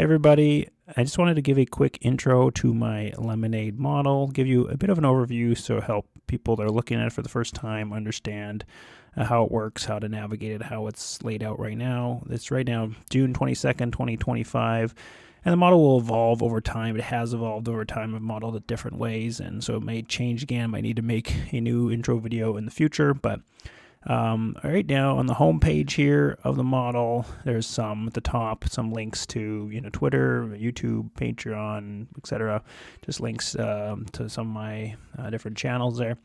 everybody, I just wanted to give a quick intro to my Lemonade model, give you a bit of an overview so help people that are looking at it for the first time understand how it works, how to navigate it, how it's laid out right now. It's right now June 22nd, 2025, and the model will evolve over time. It has evolved over time. I've modeled it different ways, and so it may change again. I might need to make a new intro video in the future, but right now on the home page here of the model, there's some at the top, some links to Twitter, YouTube, Patreon, etc. Just links to some of my different channels there.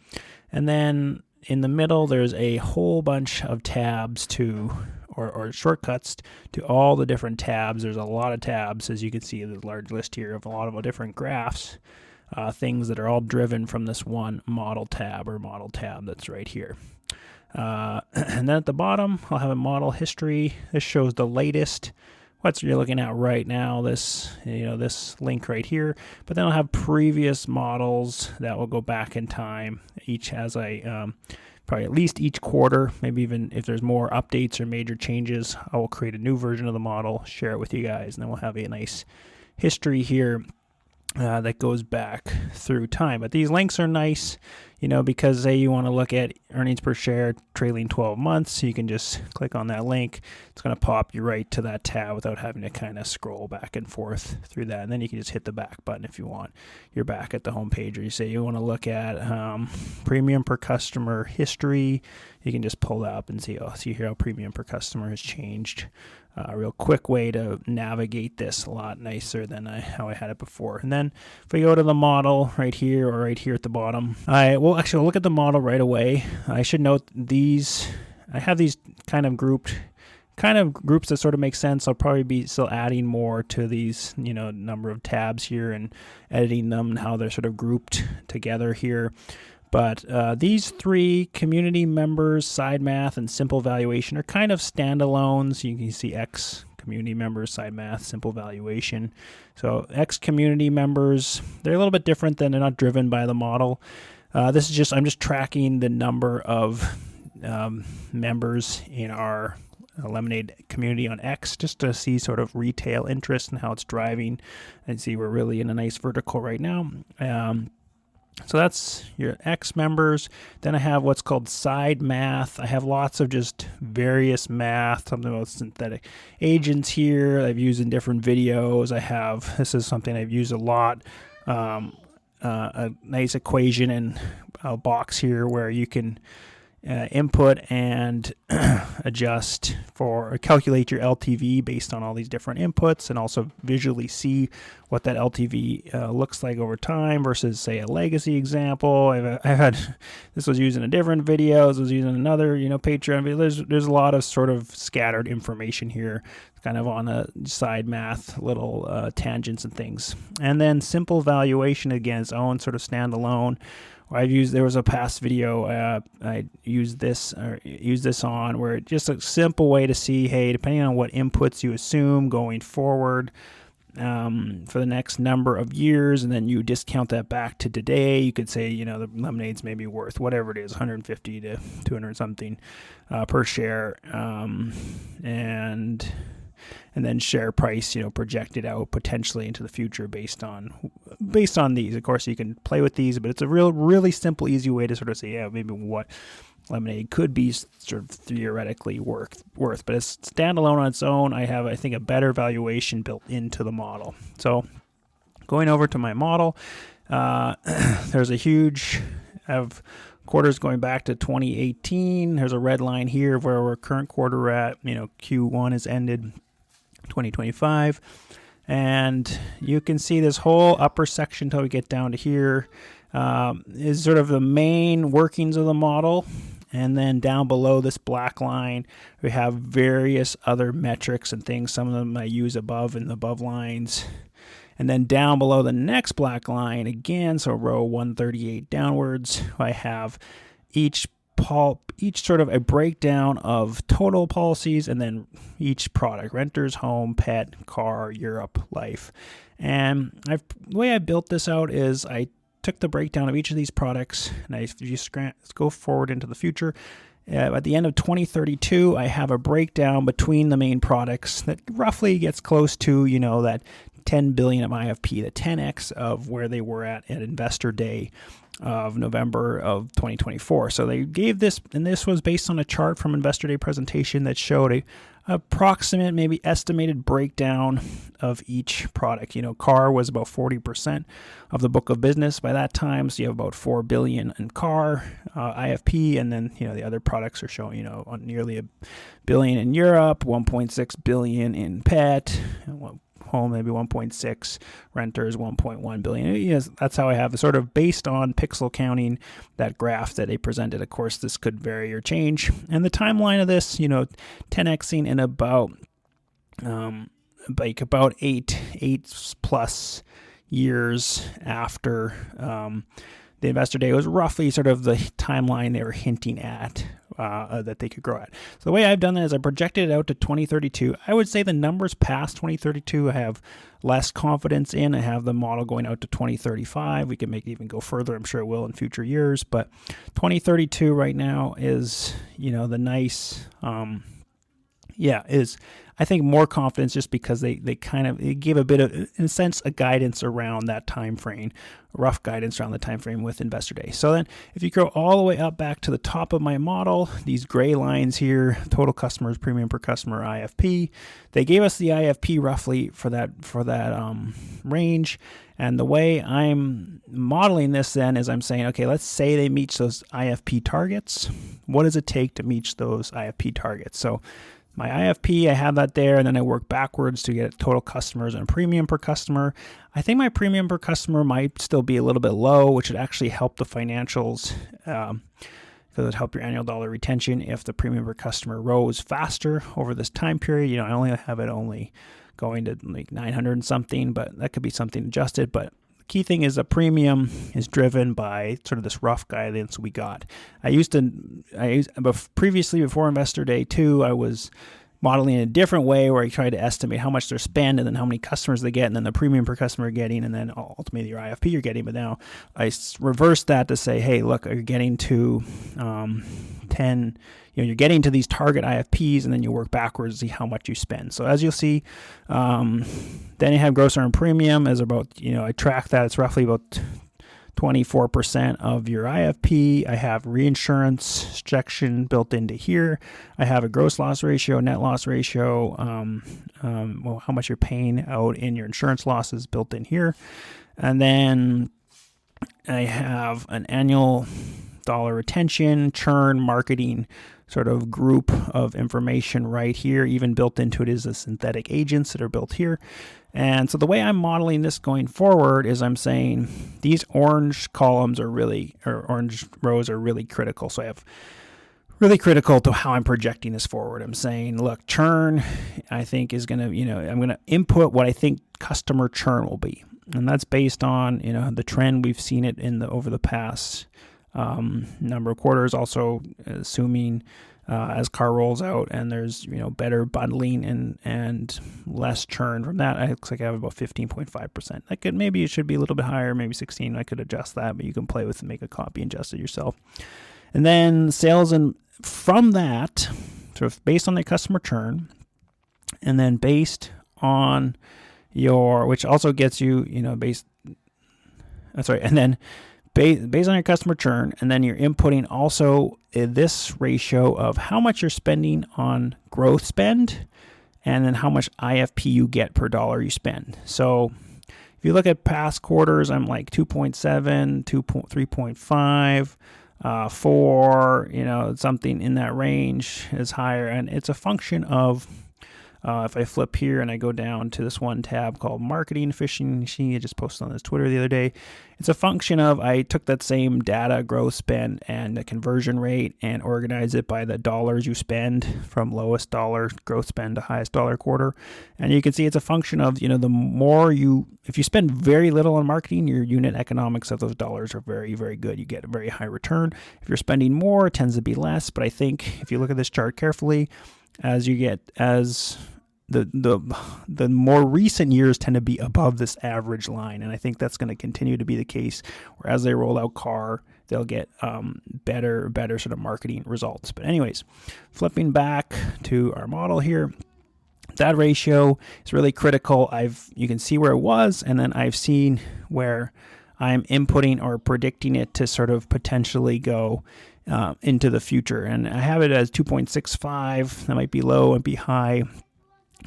And then in the middle, there's a whole bunch of tabs to or shortcuts to all the different tabs. There's a lot of tabs, as you can see. There's a large list here of a lot of different graphs, things that are all driven from this one model tab that's right here. And then at the bottom, I'll have a model history. This shows the latest, what you're looking at right now, this link right here. But then I'll have previous models that will go back in time. Each has probably at least each quarter, maybe even if there's more updates or major changes, I will create a new version of the model, share it with you guys, and then we'll have a nice history here that goes back through time. But these links are nice, because say you want to look at earnings per share trailing 12 months, so you can just click on that link. It's going to pop you right to that tab without having to kind of scroll back and forth through that. And then you can just hit the back button if you want. You're back at the home page, or you say you want to look at premium per customer history. You can just pull that up and see here how premium per customer has changed. A real quick way to navigate this, a lot nicer than how I had it before. And then if we go to the model right here or right here at the bottom, we'll look at the model right away. I should note I have these kind of groups that sort of make sense. I'll probably be still adding more to these, number of tabs here and editing them and how they're sort of grouped together here. But these three, community members, side math, and simple valuation, are kind of standalones. You can see X community members, side math, simple valuation. So X community members, they're a little bit different they're not driven by the model. I'm just tracking the number of members in our Lemonade community on X, just to see sort of retail interest and how it's driving. And see we're really in a nice vertical right now. So that's your X members. Then I have what's called side math. I have lots of just various math, something about synthetic agents here I've used in different videos. This is something I've used a lot, a nice equation in a box here where you can input and adjust or calculate your LTV based on all these different inputs, and also visually see what that LTV looks like over time versus, say, a legacy example. I've had this was used in a different video. This was used in another, Patreon video. There's a lot of sort of scattered information here, kind of on a side math, little tangents and things. And then simple valuation, again, its own sort of standalone. There was a past video I used this on, where just a simple way to see, hey, depending on what inputs you assume going forward for the next number of years, and then you discount that back to today, you could say, the Lemonade's maybe worth whatever it is, 150 to 200 something per share, and then share price, projected out potentially into the future based on these. Of course, you can play with these, but it's a really simple, easy way to sort of say, yeah, maybe what Lemonade could be sort of theoretically worth. But it's standalone on its own. I have, I think, a better valuation built into the model. So going over to my model, there's a huge, I have quarters going back to 2018. There's a red line here where our current quarter at, Q1 has ended 2025, and you can see this whole upper section until we get down to here is sort of the main workings of the model. And then down below this black line, we have various other metrics and things. Some of them I use above in the above lines. And then down below the next black line again, so row 138 downwards, I have each sort of a breakdown of total policies, and then each product: renters, home, pet, car, Europe, life. And the way I built this out is I took the breakdown of each of these products, and if you go forward into the future, At the end of 2032, I have a breakdown between the main products that roughly gets close to, that 10 billion of IFP, the 10x of where they were at Investor Day of November of 2024. So they gave this, and this was based on a chart from Investor Day presentation that showed a approximate, maybe estimated breakdown of each product. Car was about 40% of the book of business by that time. So you have about 4 billion in car, IFP, and then, the other products are showing, nearly $1 billion in Europe, 1.6 billion in pet, home maybe 1.6, renters 1.1 billion. That's how I have it, sort of based on pixel counting, that graph that they presented. Of course, this could vary or change. And the timeline of this, 10xing in about eight plus years after the Investor Day was roughly sort of the timeline they were hinting at that they could grow at. So the way I've done that is I projected it out to 2032. I would say the numbers past 2032 I have less confidence in. I have the model going out to 2035. We can make it even go further. I'm sure it will in future years. But 2032 right now is, the nice, is I think more confidence just because they gave a bit of, in a sense, a guidance around that time frame, rough guidance around the time frame with Investor Day. So then if you go all the way up back to the top of my model, these gray lines here, total customers, premium per customer, IFP, they gave us the IFP roughly for that range. And the way I'm modeling this then is I'm saying, okay, let's say they meet those IFP targets. What does it take to meet those IFP targets? So my IFP, I have that there, and then I work backwards to get total customers and premium per customer. I think my premium per customer might still be a little bit low, which would actually help the financials, because it would help your annual dollar retention if the premium per customer rose faster over this time period. I only have it going to like 900 and something, but that could be something adjusted. But key thing is a premium is driven by sort of this rough guidance we got. Previously before Investor Day 2, I was modeling in a different way where I tried to estimate how much their spend and then how many customers they get and then the premium per customer getting and then ultimately your IFP you're getting. But now I reversed that to say, hey, look, you're getting to 10, you're getting to these target IFPs and then you work backwards to see how much you spend. So as you'll see, then you have gross earned premium as about, I track that. It's roughly about 24% of your IFP. I have reinsurance section built into here. I have a gross loss ratio, net loss ratio, how much you're paying out in your insurance losses built in here. And then I have an annual dollar retention, churn, marketing sort of group of information right here. Even built into it is the synthetic agents that are built here. And so the way I'm modeling this going forward is I'm saying these orange columns or orange rows are really critical. So I have really critical to how I'm projecting this forward. I'm saying, look, churn, I think is going to, I'm going to input what I think customer churn will be. And that's based on, the trend we've seen it over the past number of quarters, also assuming as car rolls out and there's better bundling and less churn from that. It looks like I have about 15.5%. Maybe it should be a little bit higher, maybe 16. I could adjust that, but you can play with and make a copy and adjust it yourself. And then sales, and from that, sort of based on the customer churn, and then based on which also gets you, based on your customer churn, and then you're inputting also this ratio of how much you're spending on growth spend, and then how much IFP you get per dollar you spend. So if you look at past quarters, I'm like 2.7, 3.5, 4, something in that range is higher, and it's a function of if I flip here and I go down to this one tab called Marketing Efficiency, I just posted on this Twitter the other day. It's a function of I took that same data, growth spend, and the conversion rate and organized it by the dollars you spend from lowest dollar growth spend to highest dollar quarter. And you can see it's a function of, the more if you spend very little on marketing, your unit economics of those dollars are very, very good. You get a very high return. If you're spending more, it tends to be less. But I think if you look at this chart carefully, the more recent years tend to be above this average line, and I think that's going to continue to be the case. Where as they roll out car they'll get better sort of marketing results. But anyways, flipping back to our model here, that ratio is really critical. You can see where it was, and then I've seen where I'm inputting or predicting it to sort of potentially go into the future. And I have it as 2.65. That might be low and be high.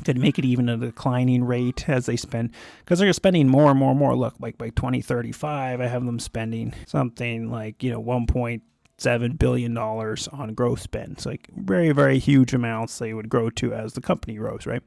Could make it even a declining rate as they spend, because they're spending more and more and more. Look, like by 2035, I have them spending something like, $1.7 billion on growth spend. It's like very, very huge amounts they would grow to as the company grows, right?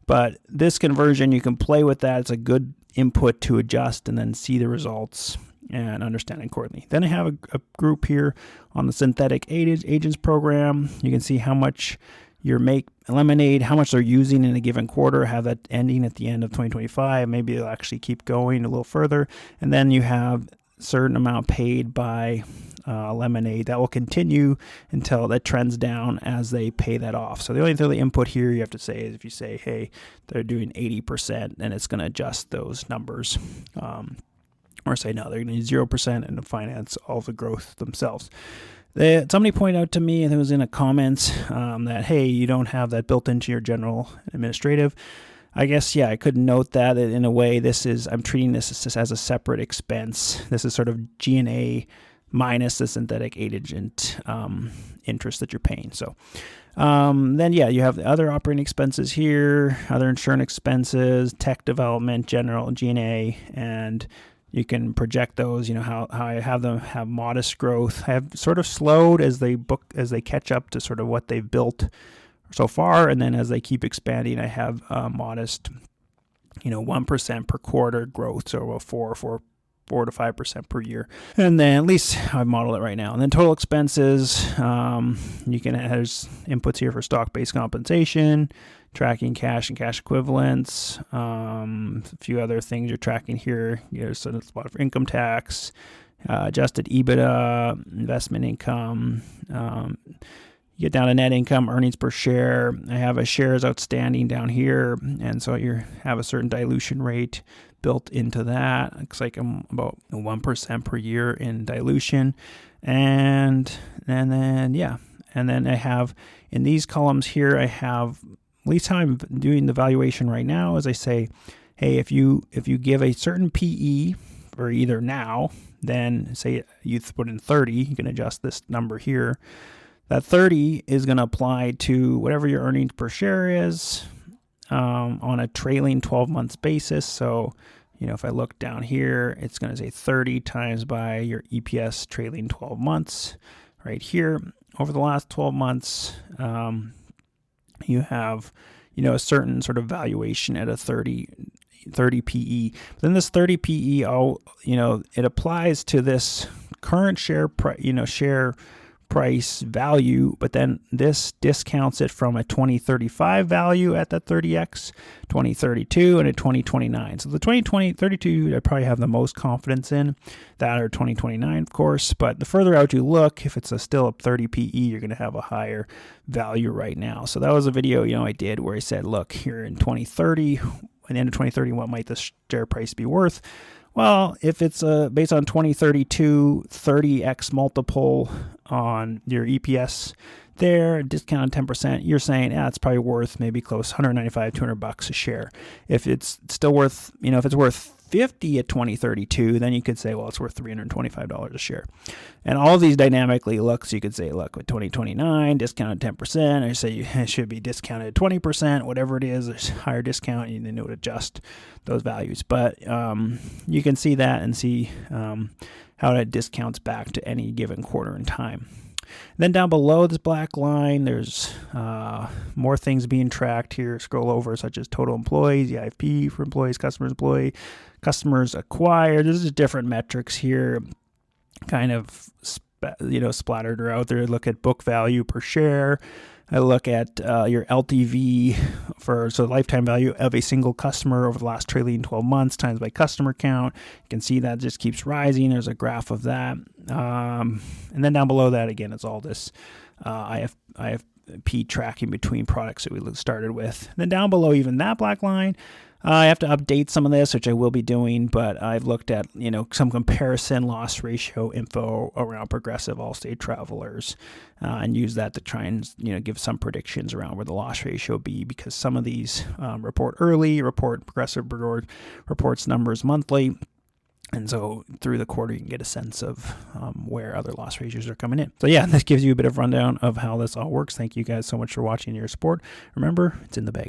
But this conversion, you can play with that. It's a good input to adjust and then see the results and understand accordingly. Then I have a group here on the synthetic agents program. You can see how much your Lemonade, how much they're using in a given quarter, have that ending at the end of 2025. Maybe they'll actually keep going a little further. And then you have a certain amount paid by Lemonade that will continue until that trends down as they pay that off. So the only thing the input here you have to say is if you say, hey, they're doing 80%, then it's going to adjust those numbers. Or say, no, they're going to do 0% and finance all the growth themselves. Somebody pointed out to me, and it was in the comments, that, hey, you don't have that built into your general administrative. I guess, yeah, I could note that in a way. I'm treating this as a separate expense. This is sort of G&A minus the synthetic agent interest that you're paying. So then, yeah, you have the other operating expenses here, other insurance expenses, tech development, general G&A, and you can project those, how I have them have modest growth. I have sort of slowed as they catch up to sort of what they've built so far. And then as they keep expanding, I have modest, 1% per quarter growth. So about 4 to 5% per year. And then at least I've modeled it right now. And then total expenses, there's inputs here for stock-based compensation, tracking cash and cash equivalents, a few other things you're tracking here. So there's a lot of income tax, adjusted EBITDA, investment income, you get down to net income, earnings per share. I have a shares outstanding down here, and so you have a certain dilution rate built into that. Looks like I'm about 1% per year in dilution. And then I have in these columns here, I have at least how I'm doing the valuation right now is I say, hey, if you give a certain PE for either now, then say you put in 30, you can adjust this number here. That 30 is going to apply to whatever your earnings per share is on a trailing 12 months basis. So, if I look down here, it's going to say 30 times by your EPS trailing 12 months right here. Over the last 12 months, you have, a certain sort of valuation at a 30 PE. But then this 30 PE, it applies to this current share price value, but then this discounts it from a 2035 value at that 30x, 2032, and a 2029. So the 2032 I probably have the most confidence in, that or 2029, of course. But the further out you look, if it's still a 30 PE, you're going to have a higher value right now. So that was a video I did where I said, look, here in 2030, at the end of 2030, what might the share price be worth? Well, if it's based on 2032, 30x multiple on your EPS there, discounted 10%, you're saying, it's probably worth maybe close $195, $200 a share. If it's still worth, if it's worth 50 at 2032, then you could say, well, it's worth $325 a share. And all of these dynamically look, so you could say, look, with 2029, discounted 10%, or say it should be discounted 20%, whatever it is, there's higher discount, and then it would adjust those values. But you can see that and see how that discounts back to any given quarter in time. Then down below this black line, there's more things being tracked here. Scroll over, such as total employees, the IFP for employees, customers acquired. There's just different metrics here, kind of splattered out there. Look at book value per share. I look at your LTV so lifetime value of a single customer over the last trailing 12 months times by customer count. You can see that just keeps rising. There's a graph of that. And then down below that, again, it's all this IFP tracking between products that we started with. And then down below even that black line, I have to update some of this, which I will be doing, but I've looked at, some comparison loss ratio info around Progressive Allstate Travelers, and use that to try and, give some predictions around where the loss ratio will be, because some of these report early, Progressive reports numbers monthly. And so through the quarter, you can get a sense of where other loss ratios are coming in. So yeah, this gives you a bit of rundown of how this all works. Thank you guys so much for watching and your support. Remember, it's in the bag.